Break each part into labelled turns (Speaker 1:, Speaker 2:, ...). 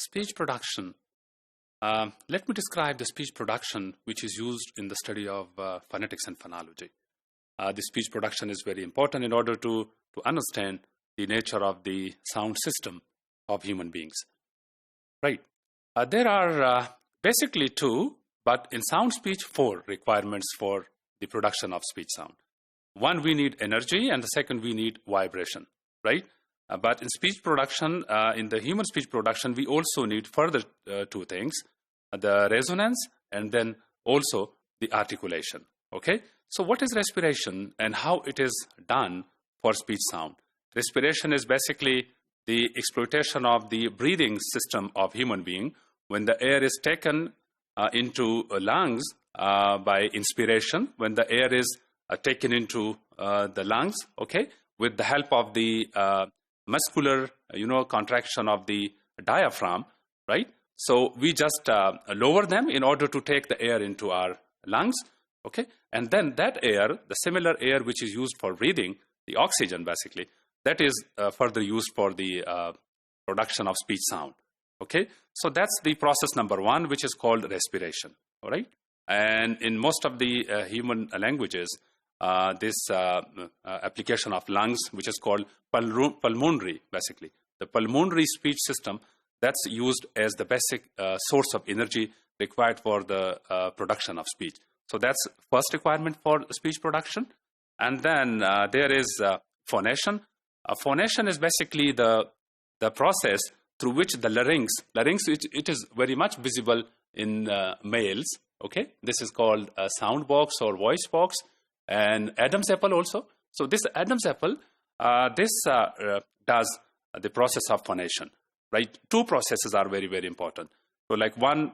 Speaker 1: Speech production. Let me describe the speech production which is used in the study of phonetics and phonology. The speech production is very important in order to understand the nature of the sound system of human beings. Right. There are basically two, but in sound speech, four requirements for the production of speech sound. One, we need energy, and the second, we need vibration, right? But in speech production, in the human speech production, we also need further two things, the resonance and then also the articulation, okay? So what is respiration and how it is done for speech sound? Respiration is basically the exploitation of the breathing system of human being when the air is taken into lungs by inspiration, when the air is taken into the lungs, okay, with the help of the muscular, contraction of the diaphragm, right? So we just lower them in order to take the air into our lungs, okay? And then that air, the similar air which is used for breathing, the oxygen basically, that is further used for the production of speech sound, okay? So that's the process number one, which is called respiration, all right? And in most of the human languages, this application of lungs, which is called pulmonary, basically. The pulmonary speech system, that's used as the basic source of energy required for the production of speech. So that's first requirement for speech production. And then there is phonation. Phonation is basically the process through which the larynx, it is very much visible in males, okay? This is called a sound box or voice box. And Adam's apple also. So this Adam's apple, this does the process of phonation, right? Two processes are very, very important. So like one,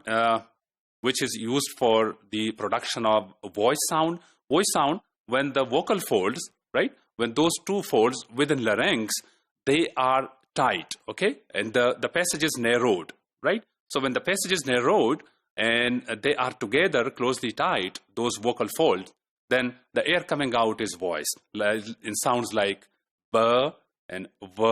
Speaker 1: which is used for the production of voice sound, when the vocal folds, right? When those two folds within larynx, they are tight, okay? And the passage is narrowed, right? So when the passage is narrowed and they are together closely tight, those vocal folds, then the air coming out is voiced in sounds like b and v,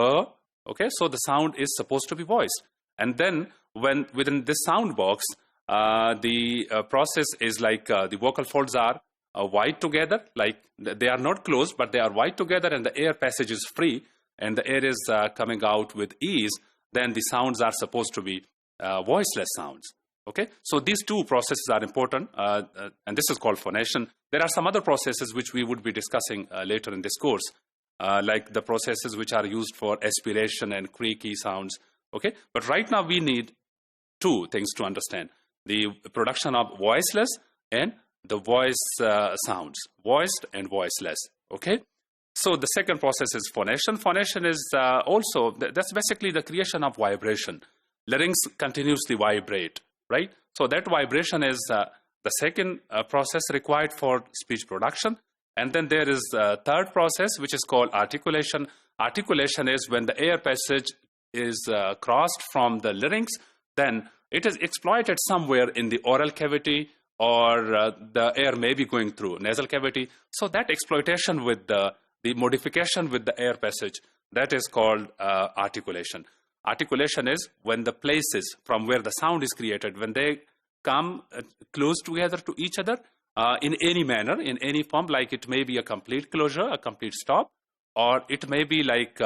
Speaker 1: okay? So the sound is supposed to be voiced. And then when within this sound box, the process is like the vocal folds are wide together, like they are not closed, but they are wide together and the air passage is free and the air is coming out with ease, then the sounds are supposed to be voiceless sounds. Okay, so these two processes are important, and this is called phonation. There are some other processes which we would be discussing later in this course, like the processes which are used for aspiration and creaky sounds. Okay, but right now we need two things to understand: the production of voiceless and the voice sounds, voiced and voiceless. Okay, so the second process is phonation. Phonation is also, that's basically the creation of vibration. Larynx continuously vibrate. Right? So that vibration is the second process required for speech production. And then there is a third process, which is called articulation. Articulation is when the air passage is crossed from the larynx, then it is exploited somewhere in the oral cavity, or the air may be going through nasal cavity. So that exploitation with the modification with the air passage, that is called articulation. Articulation is when the places from where the sound is created, when they come close together to each other in any manner, in any form, like it may be a complete closure, a complete stop, or it may be like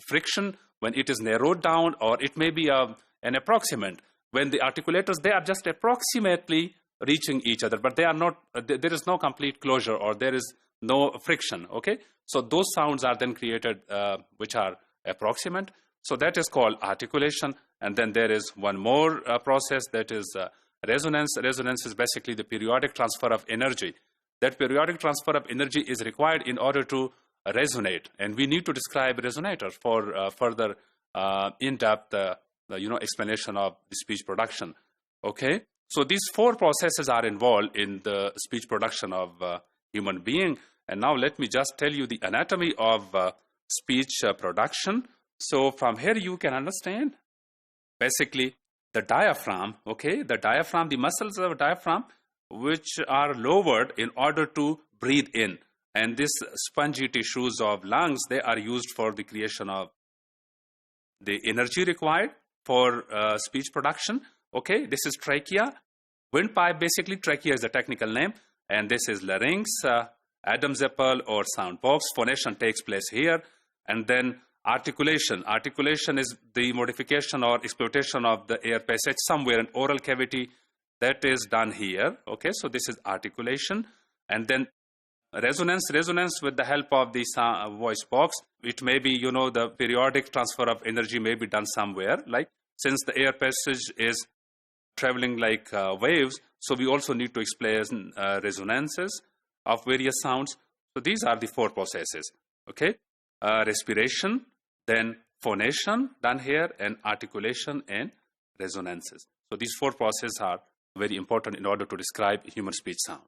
Speaker 1: friction when it is narrowed down, or it may be an approximant when the articulators, they are just approximately reaching each other, but they are not, there is no complete closure or there is no friction, okay? So those sounds are then created which are approximate. So that is called articulation. And then there is one more process, that is resonance. Resonance is basically the periodic transfer of energy. That periodic transfer of energy is required in order to resonate. And we need to describe resonators for further in-depth explanation of the speech production. Okay? So these four processes are involved in the speech production of human being. And now let me just tell you the anatomy of speech production. So from here you can understand basically the diaphragm, okay? The diaphragm, the muscles of the diaphragm, which are lowered in order to breathe in. And these spongy tissues of lungs, they are used for the creation of the energy required for speech production. Okay, this is trachea. Windpipe, basically, trachea is the technical name. And this is larynx, Adam's apple or sound box. Phonation takes place here. And then articulation. Articulation is the modification or exploitation of the air passage somewhere in oral cavity. That is done here. Okay, so this is articulation. And then resonance with the help of the voice box. It may be, the periodic transfer of energy may be done somewhere. Like, since the air passage is traveling like waves, so we also need to explain resonances of various sounds. So these are the 4 processes. Okay, respiration, then phonation done here, and articulation and resonances. So these 4 processes are very important in order to describe human speech sound.